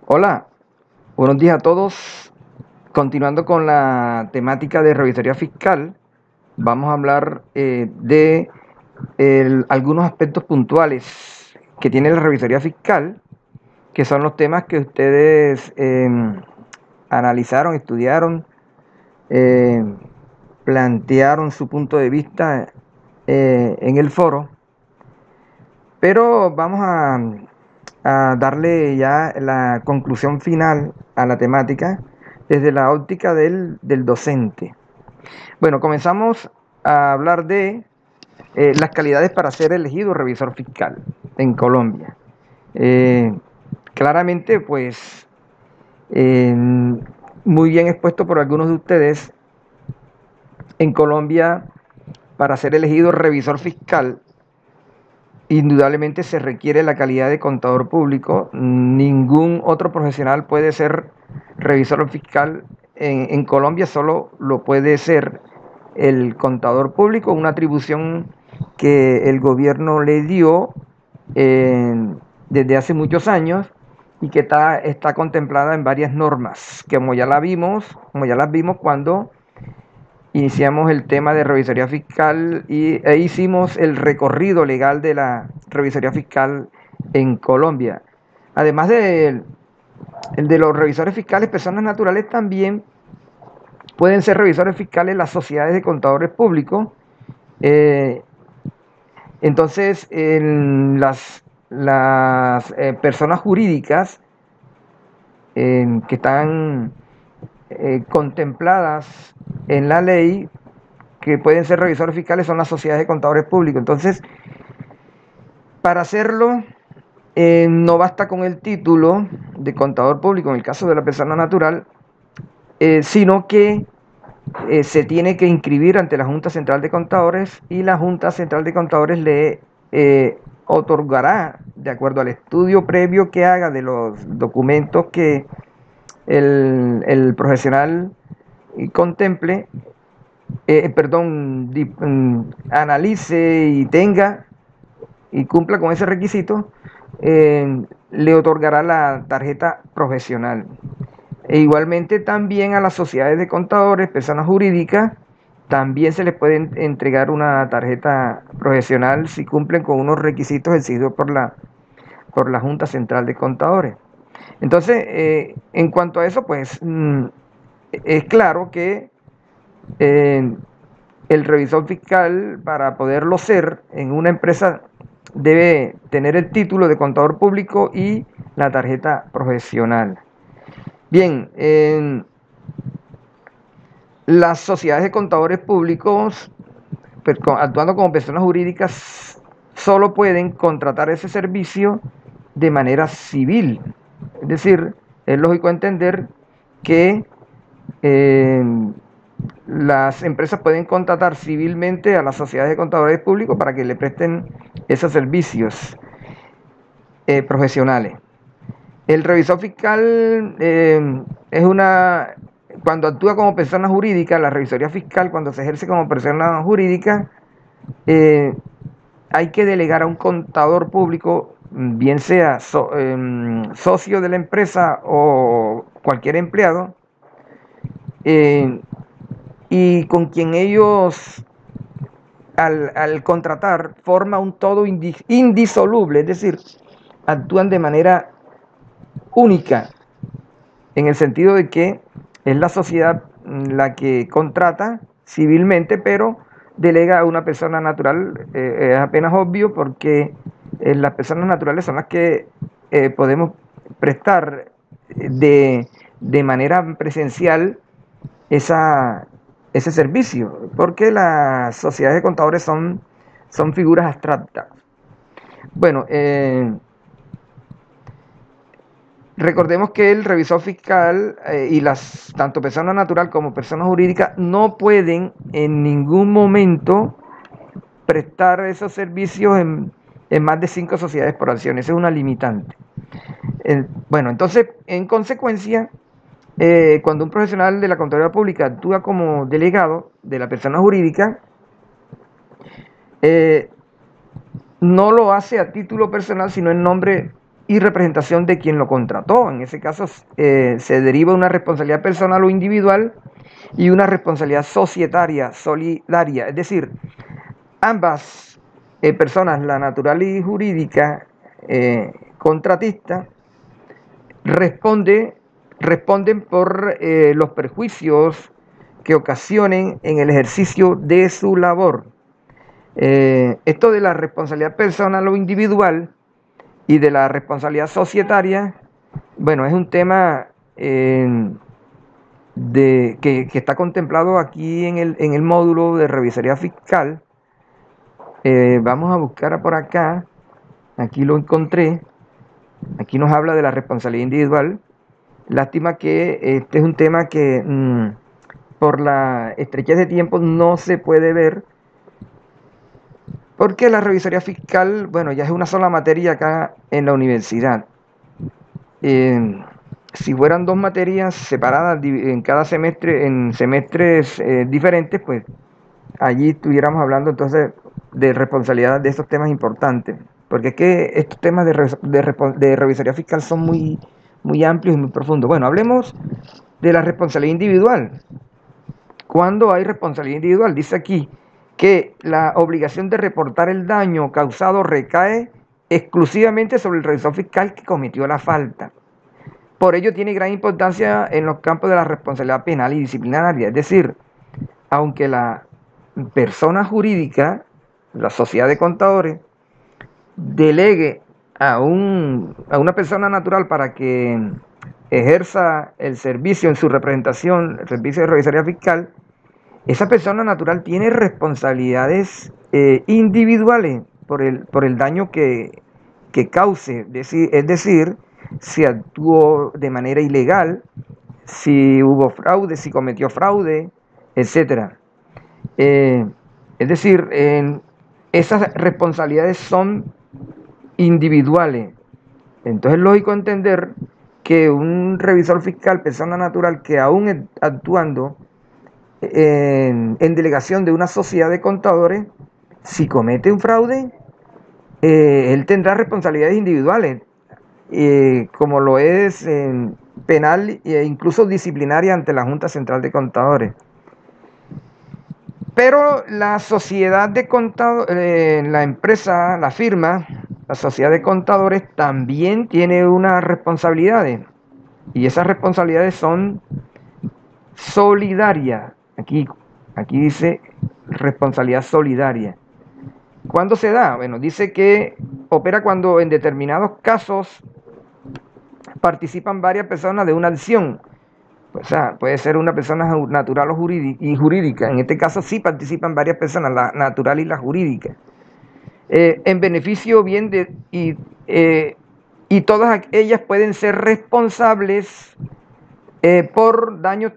Hola, buenos días a todos. Continuando con la temática de revisoría fiscal, vamos a hablar de algunos aspectos puntuales que tiene la revisoría fiscal, que son los temas que ustedes analizaron, estudiaron, eh, plantearon su punto de vista en el foro, pero vamos a darle ya la conclusión final a la temática desde la óptica del docente. Bueno, comenzamos a hablar de las calidades para ser elegido revisor fiscal en Colombia. Eh, Claramente, pues, muy bien expuesto por algunos de ustedes, en Colombia, para ser elegido revisor fiscal, indudablemente se requiere la calidad de contador público. Ningún otro profesional puede ser revisor fiscal en Colombia, solo lo puede ser el contador público, una atribución que el gobierno le dio desde hace muchos años y que está contemplada en varias normas, que como ya las vimos cuando iniciamos el tema de revisoría fiscal e hicimos el recorrido legal de la revisoría fiscal en Colombia. Además de los revisores fiscales, personas naturales también pueden ser revisores fiscales las sociedades de contadores públicos. Eh, entonces, en las personas jurídicas que están contempladas en la ley, que pueden ser revisores fiscales, son las sociedades de contadores públicos. Entonces, para hacerlo, no basta con el título de contador público en el caso de la persona natural, sino que se tiene que inscribir ante la Junta Central de Contadores y la Junta Central de Contadores le otorgará, de acuerdo al estudio previo que haga de los documentos que el profesional contemple, analice y tenga y cumpla con ese requisito, le otorgará la tarjeta profesional. E igualmente también a las sociedades de contadores, personas jurídicas, también se les puede entregar una tarjeta profesional si cumplen con unos requisitos exigidos por la Junta Central de Contadores. Entonces, en cuanto a eso, pues es claro que eh, el revisor fiscal, para poderlo ser en una empresa, debe tener el título de contador público y la tarjeta profesional. Bien, las sociedades de contadores públicos, actuando como personas jurídicas, solo pueden contratar ese servicio de manera civil. Es decir, es lógico entender que eh, las empresas pueden contratar civilmente a las sociedades de contadores públicos para que le presten esos servicios profesionales. El revisor fiscal es cuando actúa como persona jurídica, la revisoría fiscal, cuando se ejerce como persona jurídica, eh, hay que delegar a un contador público, bien sea socio de la empresa o cualquier empleado, eh, y con quien ellos, al contratar, forma un todo indisoluble, es decir, actúan de manera única, en el sentido de que es la sociedad la que contrata civilmente, pero delega a una persona natural. Es apenas obvio porque las personas naturales son las que podemos prestar de manera presencial esa, ese servicio, porque las sociedades de contadores son figuras abstractas. Bueno, recordemos que el revisor fiscal y tanto persona natural como persona jurídica no pueden en ningún momento prestar esos servicios en más de 5 sociedades por acción. Esa es una limitante. Bueno, entonces, en consecuencia, cuando un profesional de la Contraloría Pública actúa como delegado de la persona jurídica, eh, no lo hace a título personal, sino en nombre y representación de quien lo contrató. En ese caso se deriva una responsabilidad personal o individual y una responsabilidad societaria, solidaria. Es decir, ambas personas, la natural y jurídica, contratista, responden por los perjuicios que ocasionen en el ejercicio de su labor. Esto de la responsabilidad personal o individual y de la responsabilidad societaria, bueno, es un tema que está contemplado aquí en el módulo de revisoría fiscal. Vamos a buscar por acá, aquí lo encontré, aquí nos habla de la responsabilidad individual. Lástima que este es un tema que por la estrechez de tiempo no se puede ver, porque la revisoría fiscal, bueno, ya es una sola materia acá en la universidad. Si fueran dos materias separadas en cada semestre, en semestres diferentes, pues allí estuviéramos hablando entonces de responsabilidad de estos temas importantes. Porque es que estos temas de revisoría fiscal son muy amplios y muy profundos. Bueno, hablemos de la responsabilidad individual. ¿Cuándo hay responsabilidad individual? Dice aquí que la obligación de reportar el daño causado recae exclusivamente sobre el revisor fiscal que cometió la falta. Por ello tiene gran importancia en los campos de la responsabilidad penal y disciplinaria. Es decir, aunque la persona jurídica, la sociedad de contadores, delegue a una persona natural para que ejerza el servicio en su representación, el servicio de revisoría fiscal, esa persona natural tiene responsabilidades individuales por el daño que cause, es decir, si actuó de manera ilegal, si hubo fraude, si cometió fraude, etcétera. Es decir, esas responsabilidades son individuales. Entonces es lógico entender que un revisor fiscal, persona natural, que aún actuando en delegación de una sociedad de contadores, si comete un fraude, él tendrá responsabilidades individuales, como lo es penal e incluso disciplinaria ante la Junta Central de Contadores. Pero la sociedad de contadores, la empresa, la firma, la sociedad de contadores también tiene unas responsabilidades. Y esas responsabilidades son solidarias. Aquí dice responsabilidad solidaria. ¿Cuándo se da? Bueno, dice que opera cuando en determinados casos participan varias personas de una acción. O sea, puede ser una persona natural o jurídica. En este caso sí participan varias personas, la natural y la jurídica. En beneficio bien y todas ellas pueden ser responsables por daños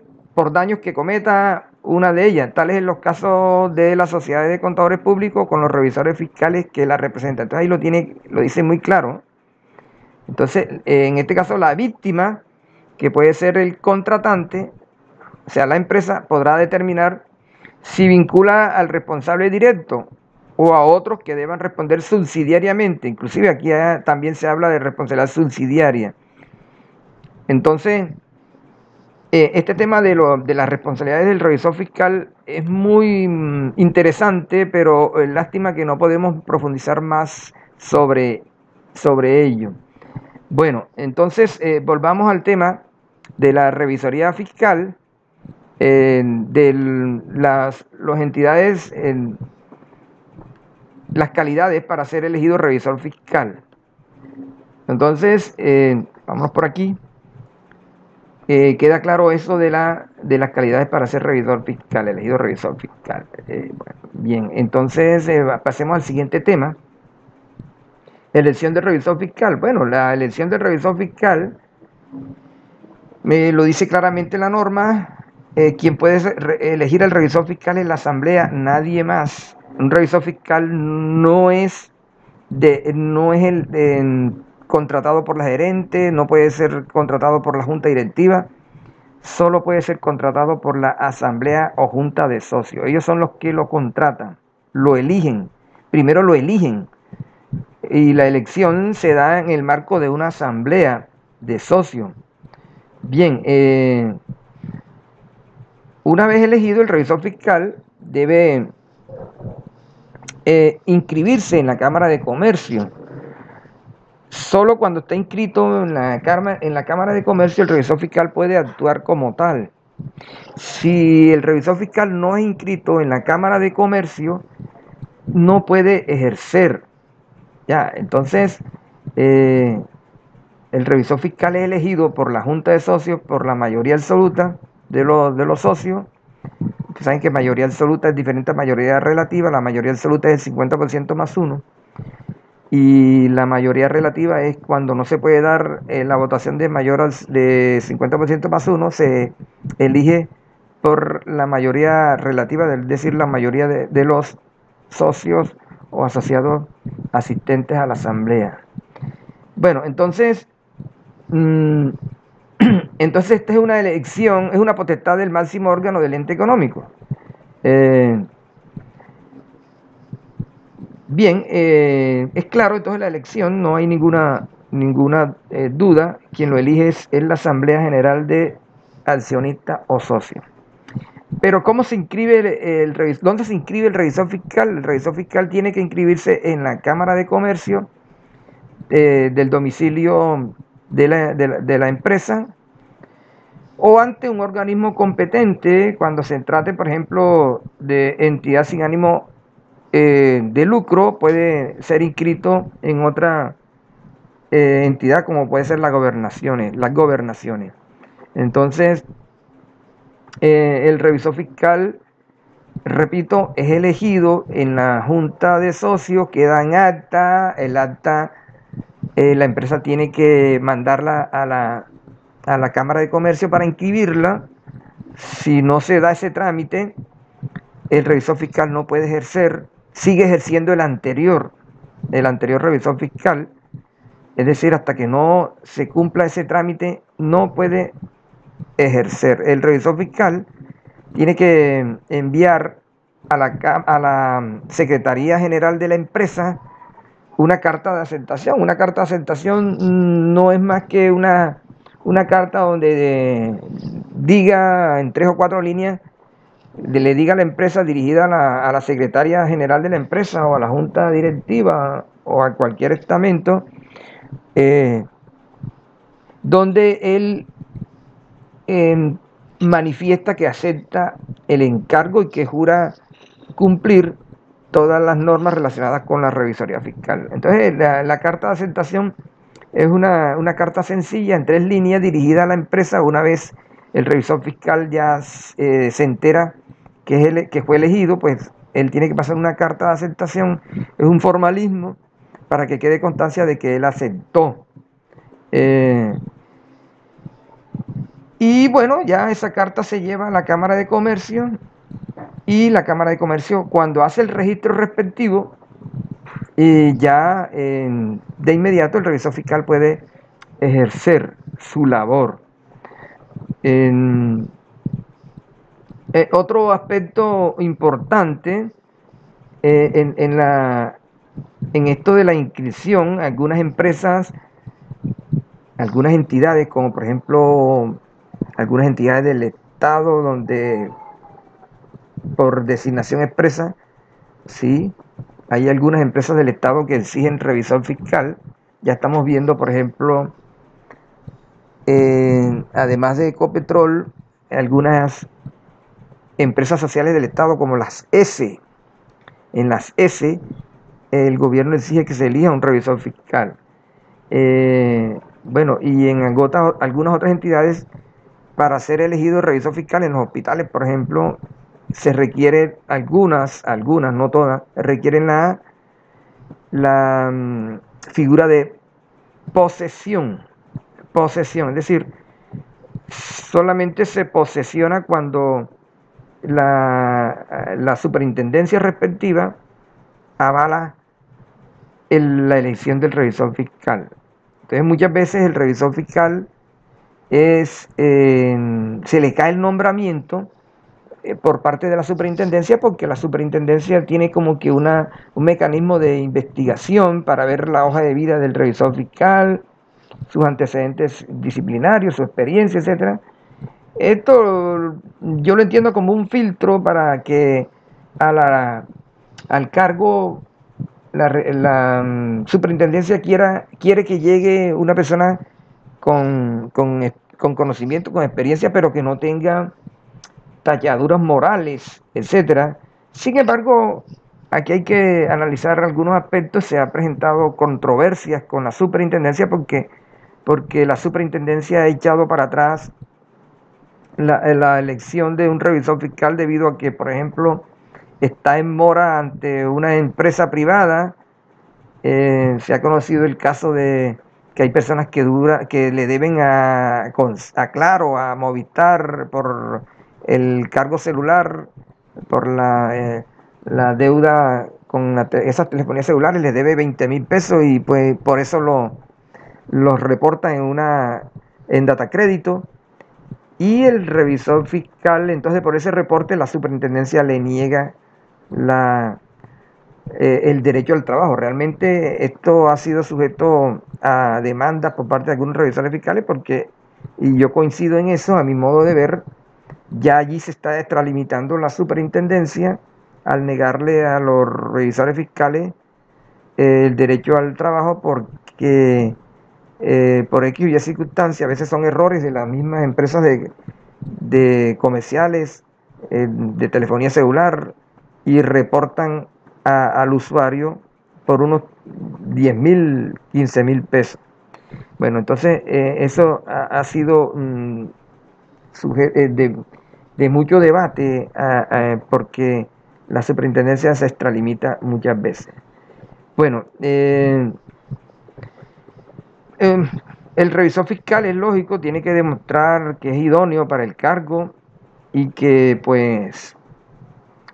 que cometa una de ellas. Tales en los casos de las sociedades de contadores públicos con los revisores fiscales que la representan. Entonces ahí lo dice muy claro. Entonces, en este caso la víctima, que puede ser el contratante, o sea, la empresa, podrá determinar si vincula al responsable directo o a otros que deban responder subsidiariamente. Inclusive aquí también se habla de responsabilidad subsidiaria. Entonces, este tema de las responsabilidades del revisor fiscal es muy interesante, pero lástima que no podemos profundizar más sobre ello. Bueno, entonces volvamos al tema de la revisoría fiscal, de las entidades, las calidades para ser elegido revisor fiscal. Entonces, vamos por aquí. Queda claro eso de las calidades para ser revisor fiscal, elegido revisor fiscal. Bueno, bien, entonces pasemos al siguiente tema. Elección del revisor fiscal. Bueno, la elección del revisor fiscal me lo dice claramente la norma. Quien puede elegir al revisor fiscal es la asamblea, nadie más. Un revisor fiscal no es contratado por la gerente, no puede ser contratado por la junta directiva, solo puede ser contratado por la asamblea o junta de socios. Ellos son los que lo contratan, lo eligen. Primero lo eligen. y la elección se da en el marco de una asamblea de socios. Bien, una vez elegido, el revisor fiscal debe inscribirse en la Cámara de Comercio. Solo cuando está inscrito en la Cámara de Comercio, el revisor fiscal puede actuar como tal. Si el revisor fiscal no es inscrito en la Cámara de Comercio, no puede ejercer. Ya, entonces, el revisor fiscal es elegido por la Junta de Socios por la mayoría absoluta de los socios. Ustedes saben que mayoría absoluta es diferente a mayoría relativa. La mayoría absoluta es el 50% más uno. Y la mayoría relativa es cuando no se puede dar la votación de mayor de 50% más uno, se elige por la mayoría relativa, es decir, la mayoría de los socios o asociados asistentes a la asamblea. Bueno, entonces, entonces esta es una elección, es una potestad del máximo órgano del ente económico. Bien, es claro, entonces la elección, no hay ninguna duda, quien lo elige es la Asamblea General de Accionistas o Socios. Pero ¿cómo se inscribe el revisor? ¿Dónde se inscribe el revisor fiscal? El revisor fiscal tiene que inscribirse en la Cámara de Comercio del domicilio de la empresa, o ante un organismo competente cuando se trate, por ejemplo, de entidad sin ánimo de lucro. Puede ser inscrito en otra entidad, como puede ser las gobernaciones. Entonces, el revisor fiscal, repito, es elegido en la junta de socios, queda en acta, el acta la empresa tiene que mandarla a la Cámara de Comercio para inscribirla. Si no se da ese trámite, el revisor fiscal no puede ejercer, sigue ejerciendo el anterior revisor fiscal, es decir, hasta que no se cumpla ese trámite, no puede ejercer. El revisor fiscal tiene que enviar a la Secretaría General de la empresa una carta de aceptación. Una carta de aceptación no es más que una carta donde diga en 3 o 4 líneas, le diga a la empresa, dirigida a la secretaria general de la empresa o a la junta directiva o a cualquier estamento, donde él manifiesta que acepta el encargo y que jura cumplir todas las normas relacionadas con la revisoría fiscal. Entonces, la carta de aceptación es una carta sencilla en 3 líneas dirigida a la empresa. Una vez el revisor fiscal ya se entera que fue elegido, pues él tiene que pasar una carta de aceptación. Es un formalismo para que quede constancia de que él aceptó. Y bueno, ya esa carta se lleva a la Cámara de Comercio, y la Cámara de Comercio, cuando hace el registro respectivo, ya de inmediato el revisor fiscal puede ejercer su labor. Otro aspecto importante en esto de la inscripción, algunas empresas, algunas entidades, como por ejemplo algunas entidades del Estado, donde por designación expresa, sí, hay algunas empresas del Estado que exigen revisor fiscal. Ya estamos viendo, por ejemplo, además de Ecopetrol, algunas empresas sociales del Estado como las S. En las S, el gobierno exige que se elija un revisor fiscal. Bueno, y en algunas otras entidades, para ser elegido revisor fiscal en los hospitales, por ejemplo, se requiere algunas, no todas, requieren la figura de posesión, es decir, solamente se posesiona cuando la superintendencia respectiva avala la elección del revisor fiscal. Entonces, muchas veces el revisor fiscal se le cae el nombramiento por parte de la superintendencia, porque la superintendencia tiene como que un mecanismo de investigación para ver la hoja de vida del revisor fiscal, sus antecedentes disciplinarios, su experiencia, etcétera. Esto yo lo entiendo como un filtro para que a al cargo la superintendencia quiere que llegue una persona con conocimiento, con experiencia, pero que no tenga talladuras morales, etcétera. Sin embargo, aquí hay que analizar algunos aspectos. Se ha presentado controversias con la superintendencia porque la superintendencia ha echado para atrás la elección de un revisor fiscal debido a que, por ejemplo, está en mora ante una empresa privada. Se ha conocido el caso de que hay personas que le deben a Claro, a Movistar, por el cargo celular, por la deuda con esas telefonías celulares, les debe 20.000 pesos y pues por eso los reportan en Datacrédito. Y el revisor fiscal, entonces por ese reporte la superintendencia le niega la, el derecho al trabajo. Realmente esto ha sido sujeto a demandas por parte de algunos revisores fiscales y yo coincido en eso, a mi modo de ver, ya allí se está extralimitando la superintendencia al negarle a los revisores fiscales el derecho al trabajo porque por X y Y circunstancias, a veces son errores de las mismas empresas de comerciales, de telefonía celular, y reportan al usuario por unos 10.000, 15.000 pesos. Bueno, entonces eso ha sido de mucho debate porque la superintendencia se extralimita muchas veces. Bueno, eh, el revisor fiscal es lógico, tiene que demostrar que es idóneo para el cargo y que pues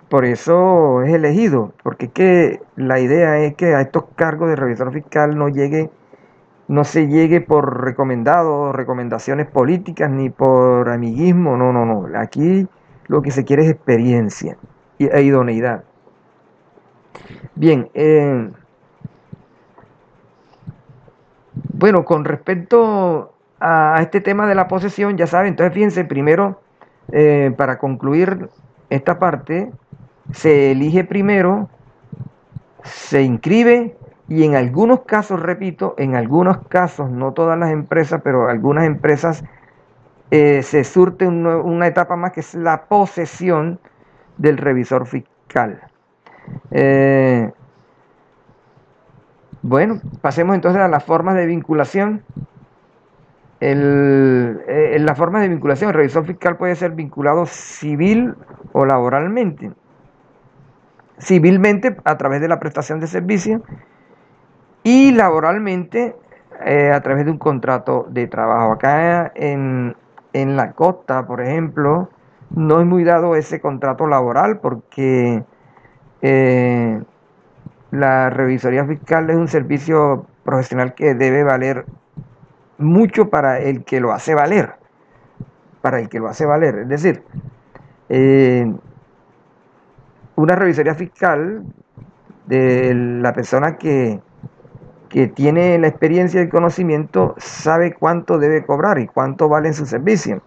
por eso es elegido, porque es que la idea es que a estos cargos de revisor fiscal no se llegue por recomendaciones políticas ni por amiguismo, no, no, no. Aquí lo que se quiere es experiencia e idoneidad. Bien, bueno, con respecto a este tema de la posesión, ya saben, entonces fíjense, primero, para concluir esta parte, se elige primero, se inscribe y en algunos casos, repito, en algunos casos, no todas las empresas, pero algunas empresas se surte una etapa más que es la posesión del revisor fiscal. Eh, bueno, pasemos entonces a las formas de vinculación. En las formas de vinculación, el revisor fiscal puede ser vinculado civil o laboralmente. Civilmente a través de la prestación de servicios y laboralmente a través de un contrato de trabajo. Acá en la costa, por ejemplo, no es muy dado ese contrato laboral porque eh, la revisoría fiscal es un servicio profesional que debe valer mucho para el que lo hace valer, para el que lo hace valer. Es decir, eh, una revisoría fiscal de la persona que tiene la experiencia y el conocimiento sabe cuánto debe cobrar y cuánto valen sus servicios.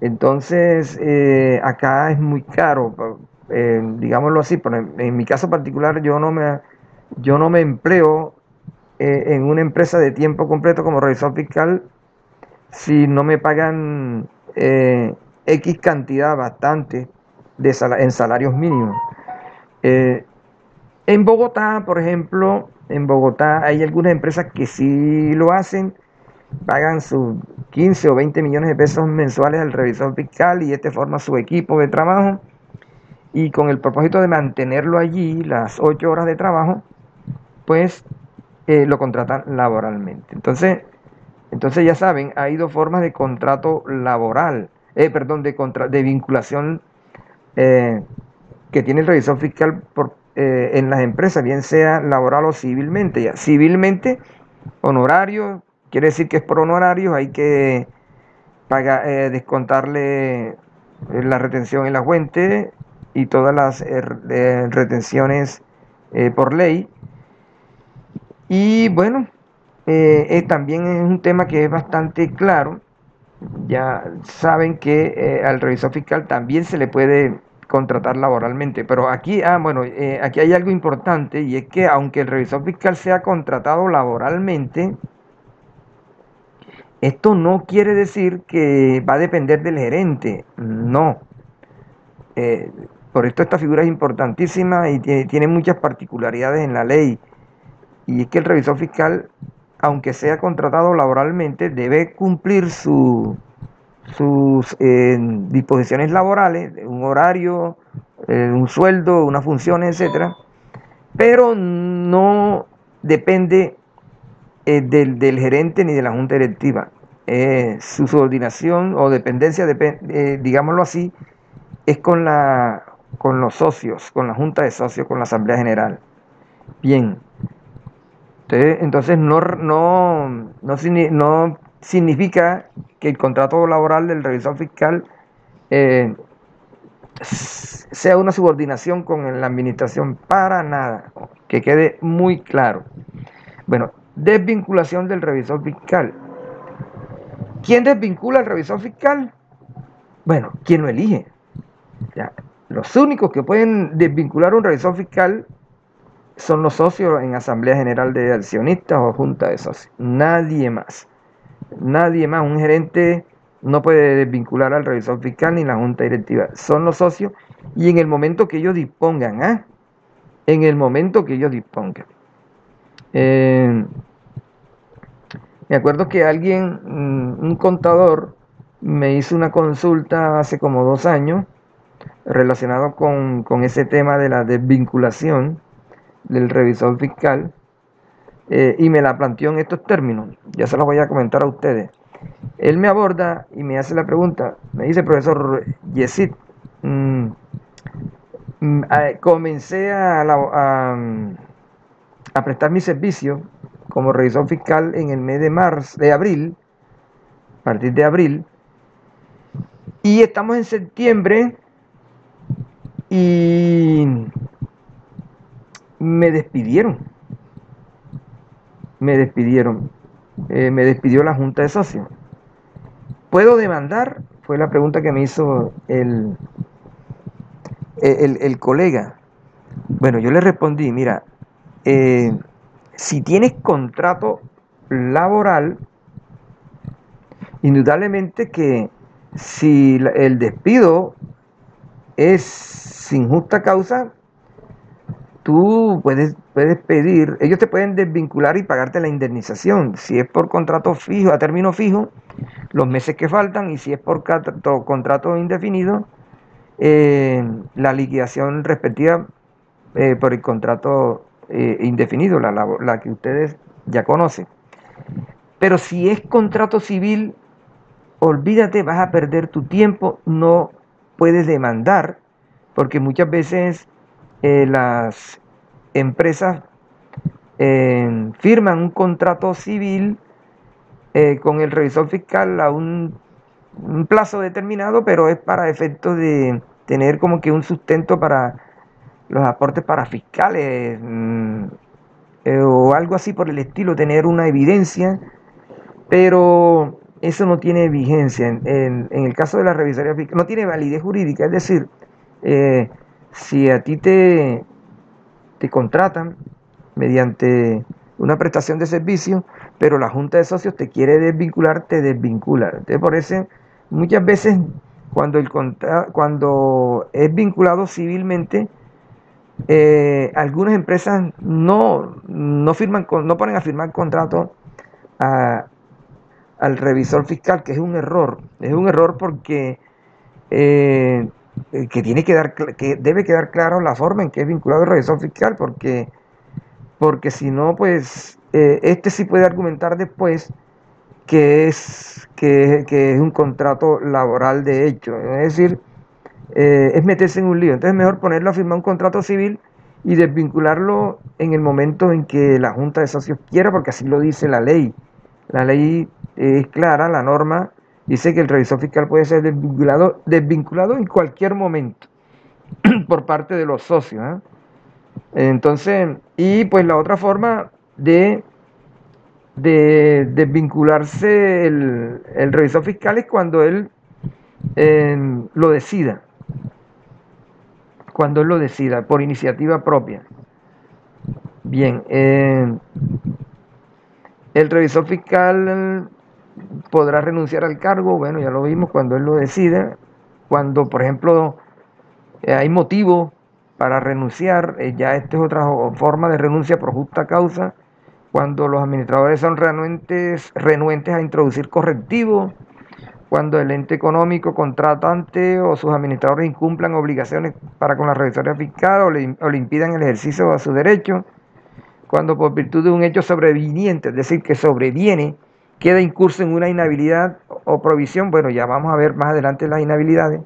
Entonces, acá es muy caro, digámoslo así, pero en mi caso particular yo no me empleo en una empresa de tiempo completo como revisor fiscal si no me pagan X cantidad bastante en salarios mínimos. Eh, en Bogotá, por ejemplo, en Bogotá hay algunas empresas que sí lo hacen, pagan sus 15 o 20 millones de pesos mensuales al revisor fiscal y este forma su equipo de trabajo y con el propósito de mantenerlo allí las 8 horas de trabajo, pues lo contratan laboralmente. Entonces ya saben, hay dos formas de contrato laboral, perdón, de vinculación eh, que tiene el revisor fiscal en las empresas, bien sea laboral o civilmente. Ya. Civilmente, honorario, quiere decir que es por honorarios, hay que descontarle la retención en la fuente y todas las retenciones por ley. Y bueno, también es un tema que es bastante claro. Ya saben que al revisor fiscal también se le puede contratar laboralmente, pero aquí, bueno, aquí hay algo importante y es que aunque el revisor fiscal sea contratado laboralmente, esto no quiere decir que va a depender del gerente, no. Eh, por esto esta figura es importantísima y tiene muchas particularidades en la ley. Y es que el revisor fiscal, aunque sea contratado laboralmente, debe cumplir sus disposiciones laborales, un horario, un sueldo, unas funciones, etcétera, pero no depende del gerente ni de la junta directiva. Su subordinación o dependencia, digámoslo así, es con los socios, con la junta de socios, con la asamblea general. Bien, entonces no significa que el contrato laboral del revisor fiscal eh, sea una subordinación con la administración, para nada, que quede muy claro. Bueno, desvinculación del revisor fiscal. ¿Quién desvincula al revisor fiscal? Bueno, ¿quién lo elige? Ya, los únicos que pueden desvincular a un revisor fiscal son los socios en Asamblea General de Accionistas o Junta de Socios. Nadie más. Nadie más. Un gerente no puede desvincular al revisor fiscal ni la Junta Directiva. Son los socios y en el momento que ellos dispongan, en el momento que ellos dispongan. Me acuerdo que un contador, me hizo una consulta hace como 2 años relacionado con ese tema de la desvinculación del revisor fiscal y me la planteó en estos términos. Ya se los voy a comentar a ustedes. Él me aborda y me hace la pregunta. Me dice, profesor Yesid, comencé a prestar mi servicio como revisor fiscal en el mes de abril, a partir de abril, y estamos en septiembre y me despidieron. Me despidieron. Me despidió la Junta de Socios. ¿Puedo demandar? Fue la pregunta que me hizo el colega. Bueno, yo le respondí, mira, si tienes contrato laboral, indudablemente que si el despido es sin justa causa, tú puedes pedir, ellos te pueden desvincular y pagarte la indemnización. Si es por contrato fijo, a término fijo, los meses que faltan, y si es por contrato indefinido, la liquidación respectiva por el contrato indefinido, la que ustedes ya conocen. Pero si es contrato civil, olvídate, vas a perder tu tiempo, no puedes demandar, porque muchas veces las empresas firman un contrato civil con el revisor fiscal a un plazo determinado, pero es para efectos de tener como que un sustento para los aportes para fiscales o algo así por el estilo, tener una evidencia, pero eso no tiene vigencia. En el caso de la revisoría fiscal, no tiene validez jurídica, es decir, si a ti te contratan mediante una prestación de servicio, pero la Junta de Socios te quiere desvincular, te desvincula. Entonces, por eso, muchas veces cuando es vinculado civilmente, algunas empresas no firman, no ponen a firmar contrato al revisor fiscal, que es un error. Es un error porque que debe quedar claro la forma en que es vinculado el revisor fiscal, porque si no, pues este sí puede argumentar después que es un contrato laboral de hecho. Es decir, es meterse en un lío. Entonces es mejor ponerlo a firmar un contrato civil y desvincularlo en el momento en que la Junta de Socios quiera, porque así lo dice la ley. La ley es clara, la norma Dice que el revisor fiscal puede ser desvinculado en cualquier momento por parte de los socios, ¿eh? Entonces, y pues la otra forma de desvincularse el revisor fiscal es cuando él lo decida, por iniciativa propia. Bien, el revisor fiscal podrá renunciar al cargo, bueno, ya lo vimos, cuando él lo decide, cuando, por ejemplo, hay motivo para renunciar, ya esta es otra forma de renuncia por justa causa, cuando los administradores son renuentes a introducir correctivos, cuando el ente económico contratante o sus administradores incumplan obligaciones para con la revisoría fiscal o le impidan el ejercicio de su derecho, cuando por virtud de un hecho sobreviniente, es decir, que sobreviene, queda incurso en una inhabilidad o provisión, bueno, ya vamos a ver más adelante las inhabilidades,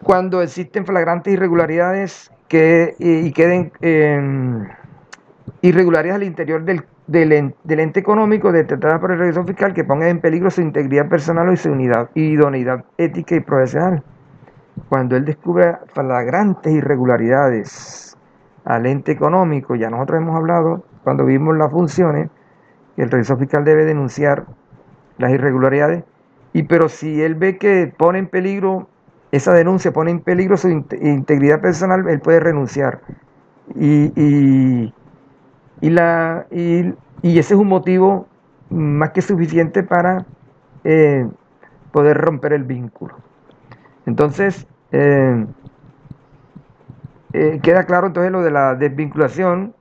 cuando existen flagrantes irregularidades y queden irregularidades al interior del ente económico detectadas por el revisor fiscal que pongan en peligro su integridad personal y su idoneidad ética y profesional. Cuando él descubre flagrantes irregularidades al ente económico, ya nosotros hemos hablado, cuando vimos las funciones, que el revisor fiscal debe denunciar las irregularidades, pero si él ve que pone en peligro, esa denuncia pone en peligro su integridad personal, él puede renunciar. Y ese es un motivo más que suficiente para poder romper el vínculo. Entonces, queda claro entonces lo de la desvinculación.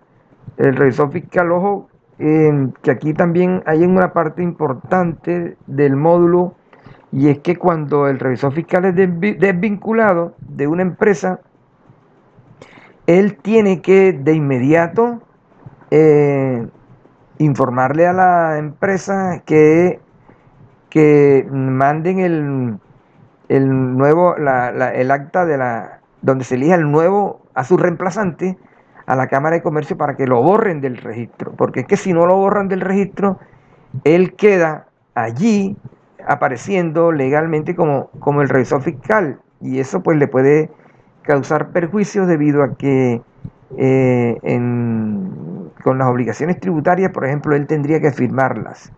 El revisor fiscal, ojo, que aquí también hay una parte importante del módulo, y es que cuando el revisor fiscal es desvinculado de una empresa, él tiene que de inmediato informarle a la empresa que manden el acta donde se elija el nuevo a su reemplazante a la Cámara de Comercio para que lo borren del registro, porque es que si no lo borran del registro, él queda allí apareciendo legalmente como el revisor fiscal, y eso pues le puede causar perjuicios debido a que con las obligaciones tributarias, por ejemplo, él tendría que firmarlas.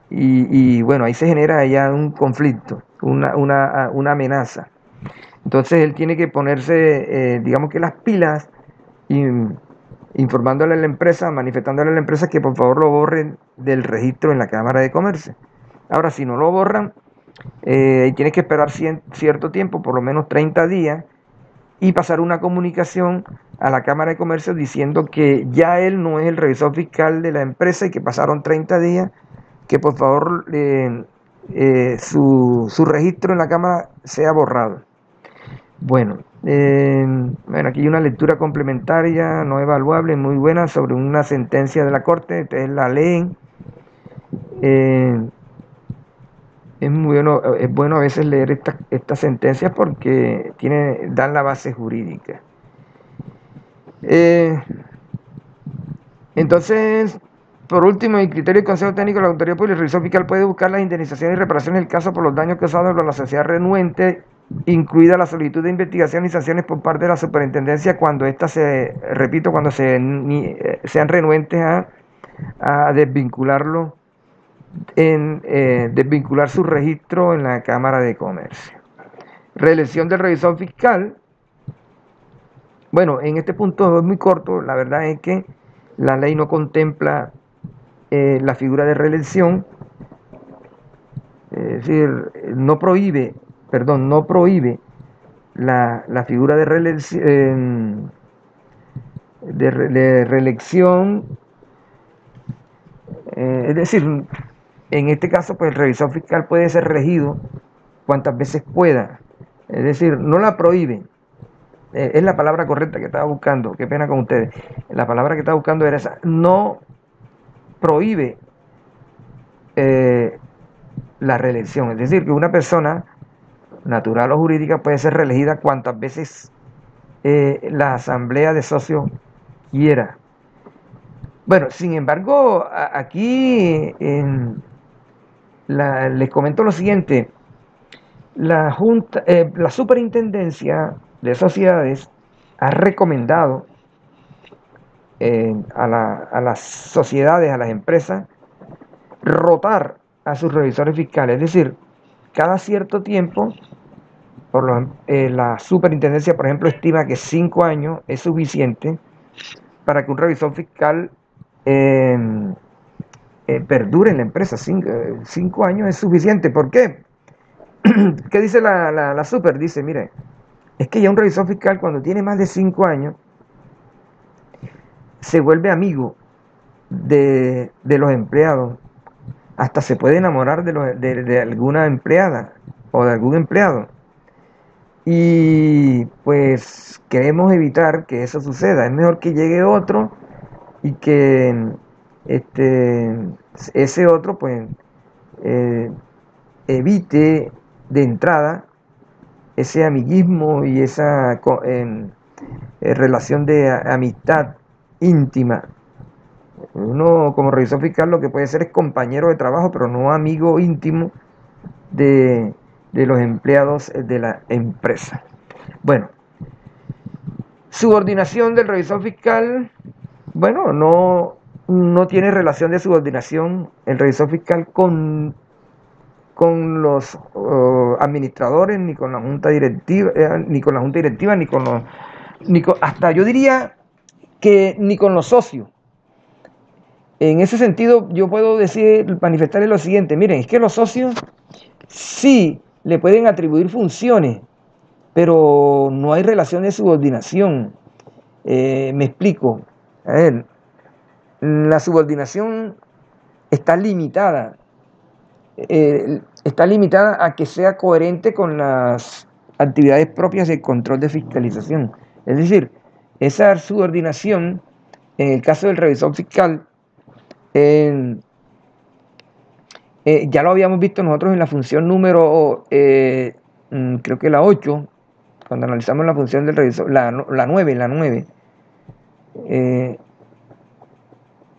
Y bueno, ahí se genera ya un conflicto, una amenaza. Entonces él tiene que ponerse, digamos que las pilas, informándole a la empresa, manifestándole a la empresa que por favor lo borren del registro en la Cámara de Comercio. Ahora, si no lo borran, tienes que esperar cierto tiempo, por lo menos 30 días, y pasar una comunicación a la Cámara de Comercio diciendo que ya él no es el revisor fiscal de la empresa y que pasaron 30 días, que por favor su registro en la Cámara sea borrado. Bueno, aquí hay una lectura complementaria no evaluable, muy buena, sobre una sentencia de la Corte. Ustedes la leen. Es bueno a veces leer estas sentencias porque dan la base jurídica. Entonces, por último, el criterio del Consejo Técnico de la Autoridad Pública, el revisor fiscal puede buscar las indemnizaciones y reparaciones del caso por los daños causados por la sociedad renuente, incluida la solicitud de investigación y sanciones por parte de la superintendencia cuando éstas cuando sean renuentes a desvincularlo, desvincular su registro en la Cámara de Comercio. Reelección del revisor fiscal. Bueno, en este punto es muy corto, la verdad es que la ley no contempla la figura de reelección, es decir, no prohíbe la figura de reelección, es decir, en este caso, pues el revisor fiscal puede ser reelegido cuantas veces pueda, es decir, no la prohíbe. Es la palabra correcta que estaba buscando, qué pena con ustedes. La palabra que estaba buscando era esa. No prohíbe la reelección. Es decir, que una persona natural o jurídica puede ser reelegida cuantas veces la asamblea de socios quiera. Bueno, sin embargo, aquí les comento lo siguiente. La Superintendencia de Sociedades ha recomendado a las sociedades, a las empresas, rotar a sus revisores fiscales. Es decir, cada cierto tiempo, la superintendencia, por ejemplo, estima que 5 años es suficiente para que un revisor fiscal eh, perdure en la empresa. 5 años es suficiente. ¿Por qué? ¿Qué dice la super? Dice, mire, es que ya un revisor fiscal cuando tiene más de 5 años se vuelve amigo de los empleados, hasta se puede enamorar de alguna empleada o de algún empleado. Y pues queremos evitar que eso suceda. Es mejor que llegue otro y que este, ese otro pues eh, evite de entrada ese amiguismo y esa relación de amistad íntima. Uno como revisor fiscal lo que puede ser es compañero de trabajo, pero no amigo íntimo de, de los empleados de la empresa. Bueno, subordinación del revisor fiscal, bueno, no tiene relación de subordinación el revisor fiscal con los administradores, ni con la junta directiva, ni con los, hasta yo diría que ni con los socios. En ese sentido, yo puedo manifestarles lo siguiente: miren, es que los socios sí le pueden atribuir funciones, pero no hay relación de subordinación. Me explico. A ver, la subordinación está limitada. Está limitada a que sea coherente con las actividades propias del control de fiscalización. Es decir, esa subordinación, en el caso del revisor fiscal, ya lo habíamos visto nosotros en la función número, creo que la 8, cuando analizamos la función del revisor, la 9,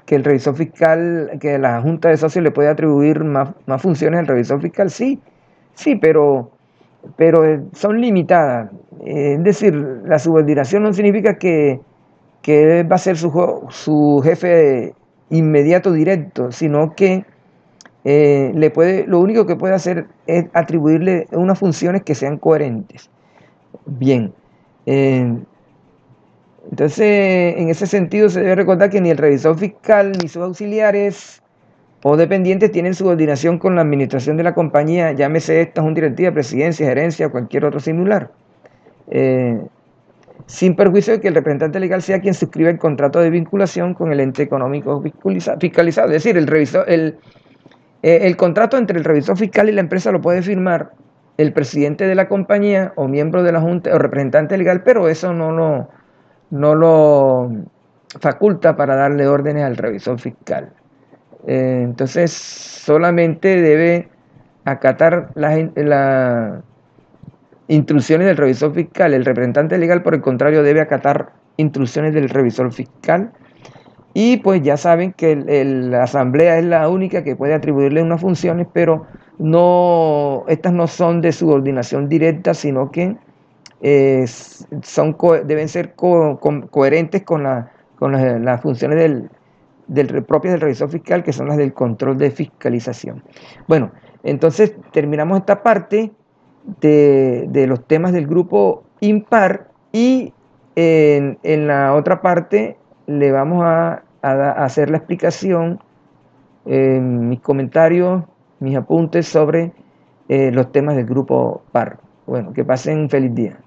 que el revisor fiscal, que la Junta de Socios le puede atribuir más funciones al revisor fiscal, sí, pero son limitadas. Es decir, la subordinación no significa que va a ser su jefe inmediato directo, sino que lo único que puede hacer es atribuirle unas funciones que sean coherentes. Bien, entonces en ese sentido se debe recordar que ni el revisor fiscal ni sus auxiliares o dependientes tienen subordinación con la administración de la compañía, llámese esta junta directiva, presidencia, gerencia o cualquier otro similar. Sin perjuicio de que el representante legal sea quien suscriba el contrato de vinculación con el ente económico fiscalizado. Es decir, el contrato entre el revisor fiscal y la empresa lo puede firmar el presidente de la compañía o miembro de la junta o representante legal, pero eso no lo faculta para darle órdenes al revisor fiscal. Entonces, solamente debe acatar las instrucciones del revisor fiscal. El representante legal, por el contrario, debe acatar instrucciones del revisor fiscal. Y pues ya saben que la asamblea es la única que puede atribuirle unas funciones, pero estas no son de subordinación directa, sino que deben ser coherentes con las funciones propias del revisor fiscal, que son las del control de fiscalización. Bueno, entonces terminamos esta parte de los temas del grupo impar, y en la otra parte le vamos a hacer la explicación, mis comentarios, mis apuntes sobre los temas del grupo par. Bueno, que pasen un feliz día.